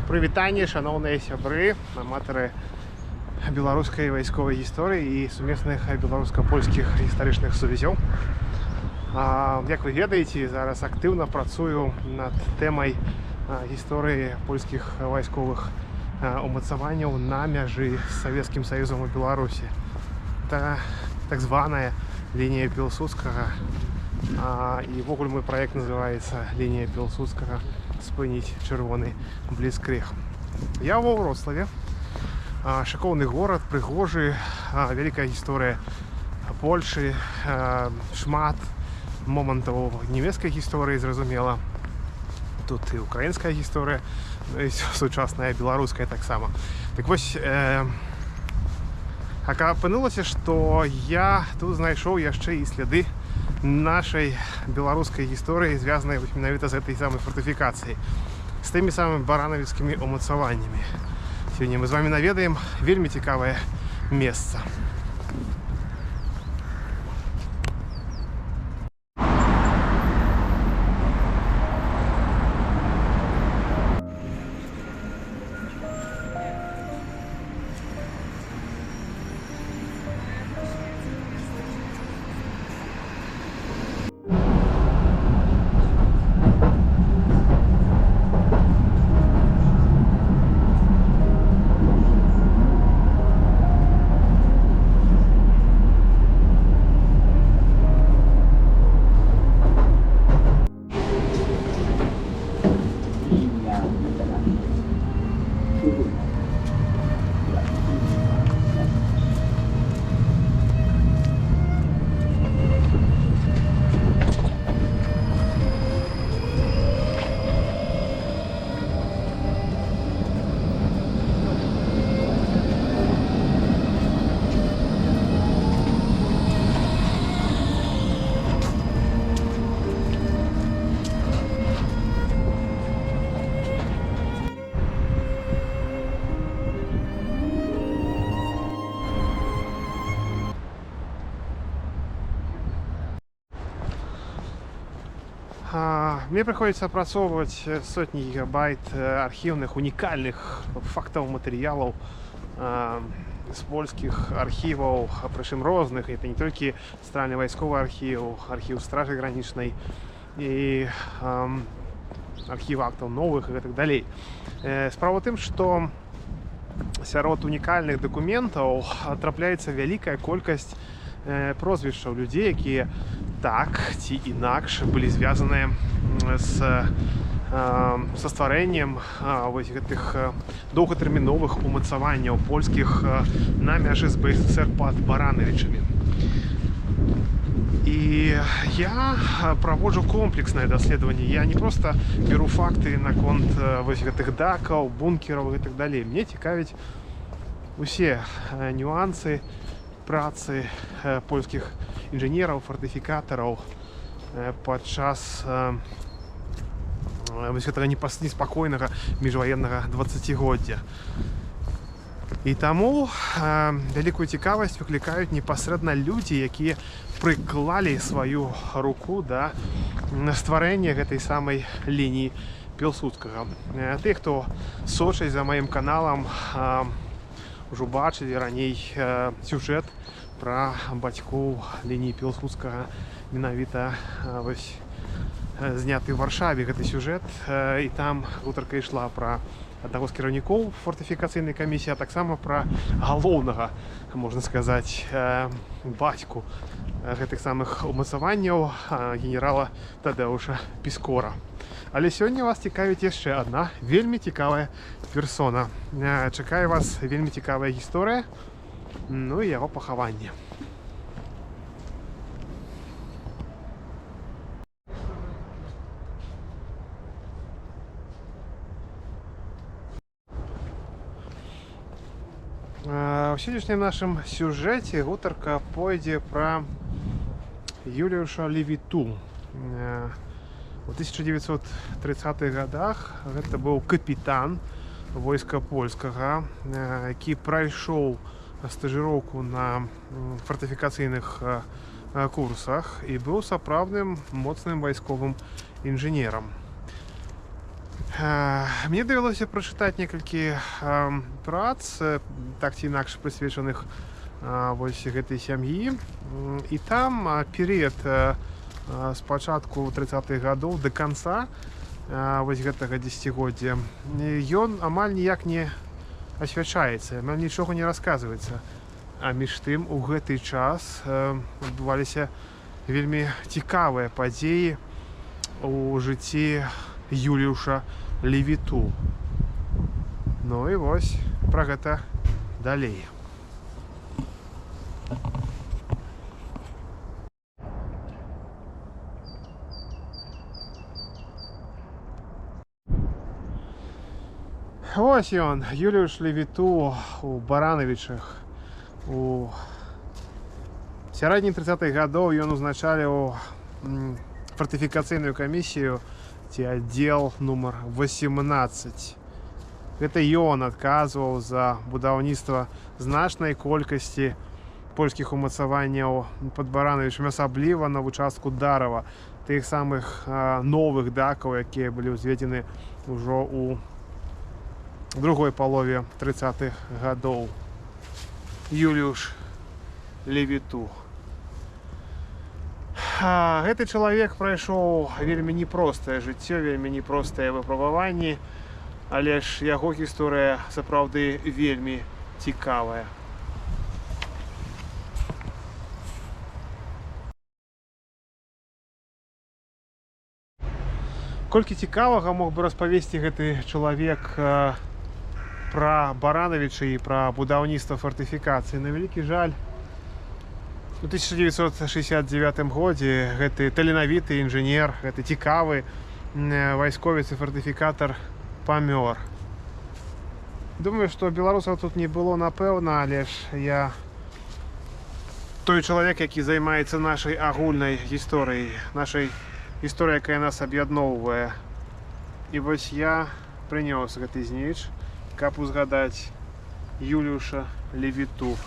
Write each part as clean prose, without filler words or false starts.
Прывітанне, шаноўныя сябры, аматары беларускай вайсковай гісторыі і сумесных беларуска-польскіх гістарычных сувязёў. Як вы ведаеце, зараз актыўна працую над тэмай гісторыі польскіх вайсковых умацаванняў на мяжы з Савецкім Саюзам і Беларусі. Это так званая лінія Пілсудскага, і ввогуле мой праект называецца «Лінія Пілсудскага. Спыніць чырвоны бліцкрыг». Я ва Вроцлаве. Шыкоўны горад, прыгожы, вялікая гісторыя Польшы, шмат момантаў нямецкай гісторыі, зразумела. Тут і украінская гісторыя, і сучасная беларуская таксама. Так вось, апынулася, што я тут знайшоў яшчэ і сляды нашай беларускай гісторыі, звязанай менавіта з гэтай самай фортыфікацыяй, з тымі самымі баранавіцкімі умацаваннямі. Сёння мы з вамі наведаем вельмі цікавае месца. Мне прыходзіцца апрацоўваць сотні гігабайт архіўных, унікальных фактаў, матэрыялаў з польскіх архіваў, прычым розных. Это не толькі цэнтральны вайсковы архіў, архіў стражы гранічнай і архіў актаў новых і так далей. Справа ў тым, што сярод унікальных дакументаў трапляецца вялікая колькасць прозвішчаў людзей, якія так ці інакш былі звязаныя са стварэннем гэтых доўгатэрміновых умацаванняў польскіх на мяжы з БССР пад Баранавічамі. І я праводжу комплекснае даследаванне. Я не проста беру факты наконт гэтых дакаў, бункераў і так далей. Мне цікавяць усе нюансы працы польскіх інжынераў, фортыфікатараў падчас гэтага неспакойнага міжваеннага 20годдзя. І таму вялікую цікавасць выклікаюць непасрэдна людзі, якія прыклалі сваю руку да стварэння гэтай самай лініі Пілсудскага. Тых, хто сочыць за маім каналам, ужо бачылі раней сюжэт пра бацькоў лініі Пілсудскага, менавіта зняты ў Варшаве гэты сюжэт, і там гутарка ішла пра аднаго з кіраўнікоў фортыфікацыйнай камісіі, а таксама пра галоўнага, можна сказаць, бацьку гэтых самых умацаванняў, генерала Тадэуша Піскора. Але сёння вас цікавіць яшчэ адна вельмі цікавая персона. Чакае вас вельмі цікавая гісторыя, ну і яго пахаванне. У сённяшнім нашым сюжэце гутарка пойдзе пра Юліуша Левіту. У 1930-х годах гэта быў капітан войска польскага, які прайшоў стажыроўку на фортыфікацыйных курсах і быў сапраўдным моцным вайсковым інжынерам. Мне давялося прачытаць некалькі прац, так ці інакш прысвечаных вось гэтай сям'і. І там перыяд з пачатку 30-х гадоў да канца вось гэтага дзесяцігоддзя ён амаль ніяк не асвячаецца, амаль нічога не расказваецца. А між тым у гэты час адбываліся вельмі цікавыя падзеі у жыцці Юліуша Левіту. Ну і вось пра гэта далей. Вось ён, Юліуш Левіту у Баранавічах. У сярэдзіне 30-х гадоў ён узначаліў фортыфікацыйную камісію ці аддзел нумар 18. Гэта ён адказваў за будаўніцтва значнай колькасці польскіх умацаванняў пад Баранавічамі, асабліва на участку Дарава, тых самых новых дакаў, якія былі ўзведзены ўжо ў другой палове 30-х гадоў. Юліуш Левіту. Гэты чалавек прайшоў вельмі непростае жыццё, вельмі непростыя выпрабаванні, але ж яго гісторыя сапраўды вельмі цікавая. Колькі цікавага мог бы распавесці гэты чалавек пра Баранавічы і пра будаўніцтва фортыфікацыі. На вялікі жаль, у 1969 годзе гэты таленавіты інжынер, гэты цікавы вайсковец і фортыфікатар памёр. Думаю, што беларусаў тут не было, напэўна, але ж я той чалавек, які займаецца нашай агульнай гісторыяй, нашай гісторыяй, якая нас аб'ядноўвае. І вось я прынёс гэты знічь, каб узгадаць Юліуша Левіту,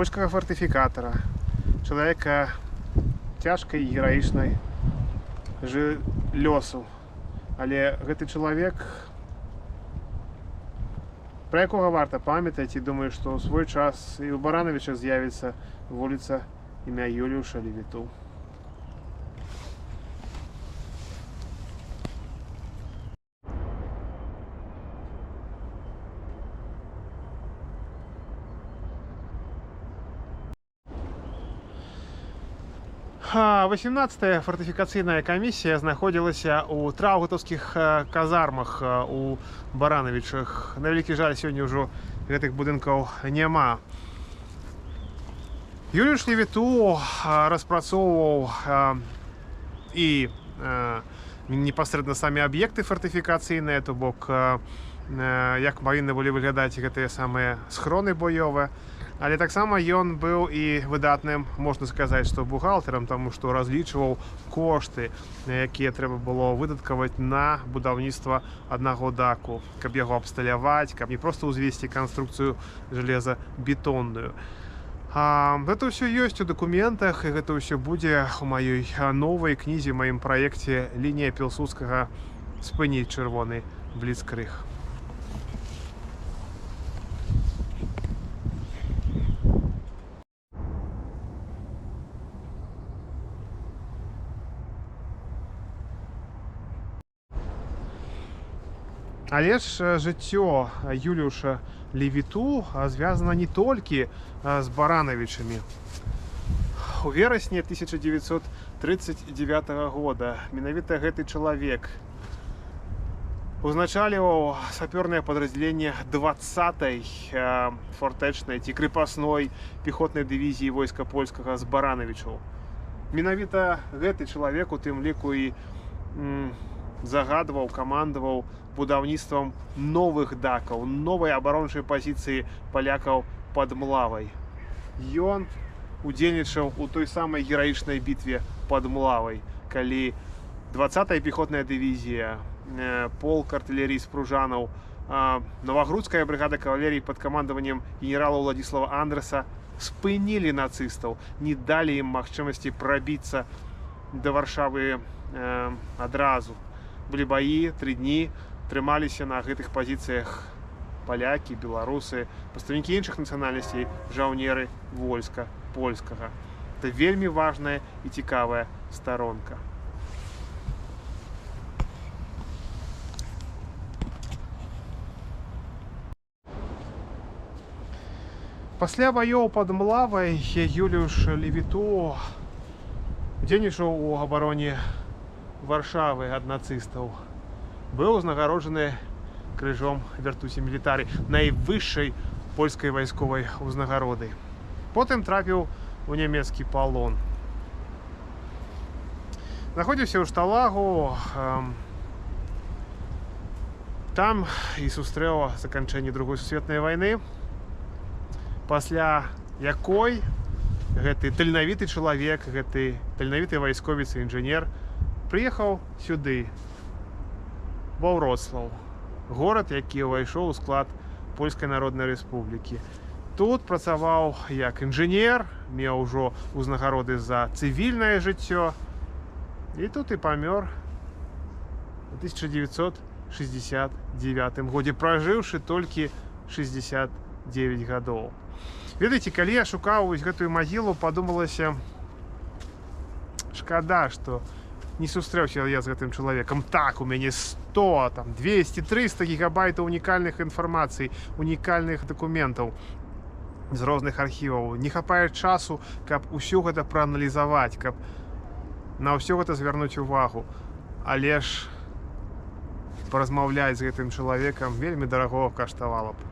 польскага фортыфікатара, чалавека цяжкай і гераічнай лёсу. Але гэты чалавек, пра якога варта памятаць, і думаю, што ў свой час і ў Баранавічах з'явіцца вуліца імя Юліуша Левіту. А 18-я фортыфікацыйная камісія знаходзілася ў траўгутаўскіх казармах у Баранавічах. На вялікі жаль, сёння ўжо гэтых будынкаў няма. Юліуш Левіту распрацоўваў і непасрэдна самі аб'екты фортыфікацыйныя, то бок як павінны былі выглядаць гэтыя самыя схроны боёвыя. Але таксама ён быў і выдатным, можна сказаць, што бухгалтарам, таму што разлічваў кошты, якія трэба было выдаткаваць на будаўніцтва аднаго даку, каб яго абсталяваць, каб не проста ўзвесці канструкцыю жалезабетонную. Гэта ўсё ёсць у дакументах, і гэта ўсё будзе ў маёй новай кнізе, маім праекце «Лінія Пілсудскага. Спыніць чырвоны бліцкрыг». Але ж жыццё Юліуша Левіту звязана не толькі з Баранавічамі. У верасні 1939 года менавіта гэты чалавек узначаліваў сапёрнае падраздзяленне 20-й фортэчнай ці крепасной пехотнай дывізіі войска польскага з Баранавічаў. Менавіта гэты чалавек у тым ліку і загадваў, камандаваў будаўніцтвам новых дакаў, новай абарончай пазіцыі палякаў пад Млавай. Ён удзельнічаў у той самай гераічнай бітве пад Млавай, калі 20-я пехотная дывізія, полк артылерыі спружанаў, Новагрудская бригада кавалерыі пад камандаваннем генерала Уладзіслава Андрэса спынілі нацыстаў, не далі ім магчымасці прабіцца да Варшавы адразу. Былі баі 3 дні, трымаліся на гэтых пазіцыях палякі, беларусы, прадстаўнікі іншых нацыянальнасцей, жаўнеры войска польскага. Это вельмі важная і цікавая старонка. Пасля баёў пад Млавай Юліуш Левіту удзельнічаў у абароне Варшавы ад нацыстаў. Быў узнагароджаны крыжом Вертусі Мілітарі, найвышшай польскай вайсковай узнагароды. Потым трапіў у нямецкі палон. Знаходзіўся ў Шталагу, там і сустрэў заканчэнне Другой сусветнай вайны, пасля якой гэты таленавіты чалавек, гэты таленавіты вайсковец і інжынер прыехаў сюды, ва Вроцлаў, горад, які ўвайшоў у склад Польскай Народнай Рэспублікі. Тут працаваў як інжынер, меў ужо узнагароды за цывільнае жыццё, і тут і памёр у 1969 годзе, пражыўшы толькі 69 гадоў. Ведаеце, калі я шукаў гэтую магілу, падумалася, шкада, што не сустрэўся я з гэтым чалавекам. Так, у мяне 100, 200, 300 гігабайтаў унікальных інфармацый, унікальных дакументаў з розных архіваў. Не хапае часу, каб усё гэта прааналізаваць, каб на ўсё гэта звярнуць увагу. Але ж паразмаўляць з гэтым чалавекам вельмі дараго каштавала б.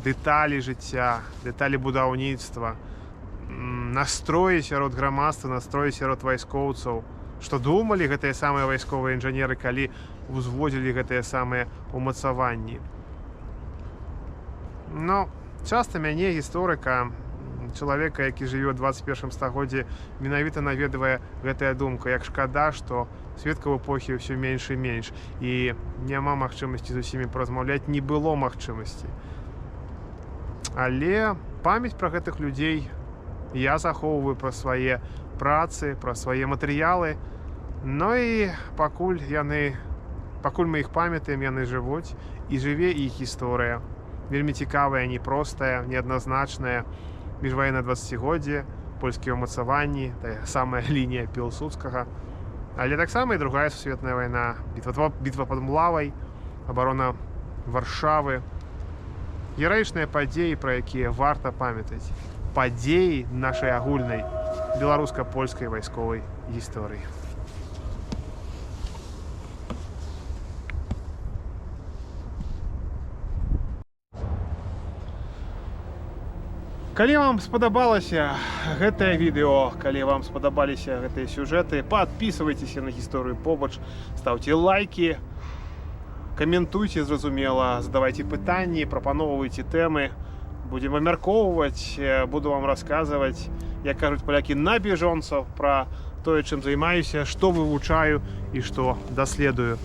Дэталі жыцця, дэталі будаўніцтва, настроі сярод грамадства, настроі сярод вайскоўцаў, што думалі гэтыя самыя вайсковыя інжынеры, калі узводзілі гэтыя самыя умацаванні. Но часта мяне гісторыка, чалавека, які жыве ў 21 стагоддзі, менавіта наведвае гэтая думка, як шкада, што сведкаў эпохі ўсё менш і менш, і няма магчымасці з усімі паразмаўляць, не было магчымасці. Але памяць пра гэтых людзей я захоўваю пра свае працы, пра свае матэрыялы. Ну і пакуль мы іх памятаем, яны жывуць, і жыве іх гісторыя. Вельмі цікавая, непростая, неадназначная, міжваеннае 20годдзе, польскія ўмацаванні, тая самая лінія Пілсудскага. Але таксама і Другая сусветная вайна, бітва пад Млавай, абарона Варшавы. Гераічныя падзеі, пра якія варта памятаць. Падзеі нашай агульнай беларуска-польскай вайсковай гісторыі. Калі вам спадабалася гэтае відэо, калі вам спадабаліся гэтыя сюжэты, падпісывайцеся на гісторыю побач, стаўце лайкі, каментуйце, зразумела, задавайце пытанні, прапаноўвайце тэмы. Будзем абмяркоўваць, буду вам расказваць, як кажуць палякі, на бежонцаў, пра тое, чым займаюся, што вывучаю і што даследую.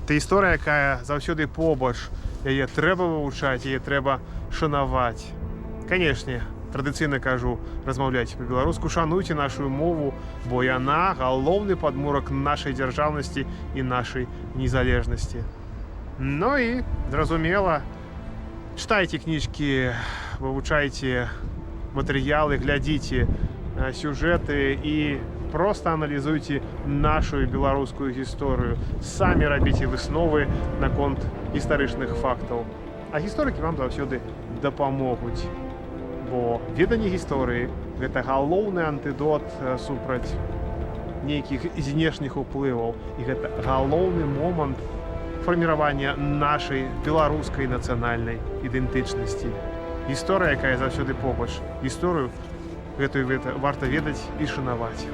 Гэта гісторыя, якая заўсёды побач, яе трэба вывучаць, яе трэба шанаваць. Канешне, традыцыйна кажу, размаўляйце па-беларуску, шануйце нашу мову, бо яна галоўны падмурак нашай дзяржаўнасці і нашай незалежнасці. Ну і, зразумела, чытайце кніжкі, вывучайце матэрыялы, глядзіце сюжэты і проста аналізуйце нашу беларускую гісторыю. Самі рабіце высновы наконт гістарычных фактаў. А гісторыкі вам заўсёды дапамогуць. Бо веданне гісторыі – гэта галоўны антыдот супраць нейкіх знешніх уплываў. І гэта галоўны момант фарміравання нашай беларускай нацыянальнай ідэнтычнасці. Гісторыя, якая заўсёды побач. Гісторыю гэтую варта ведаць і шанаваць.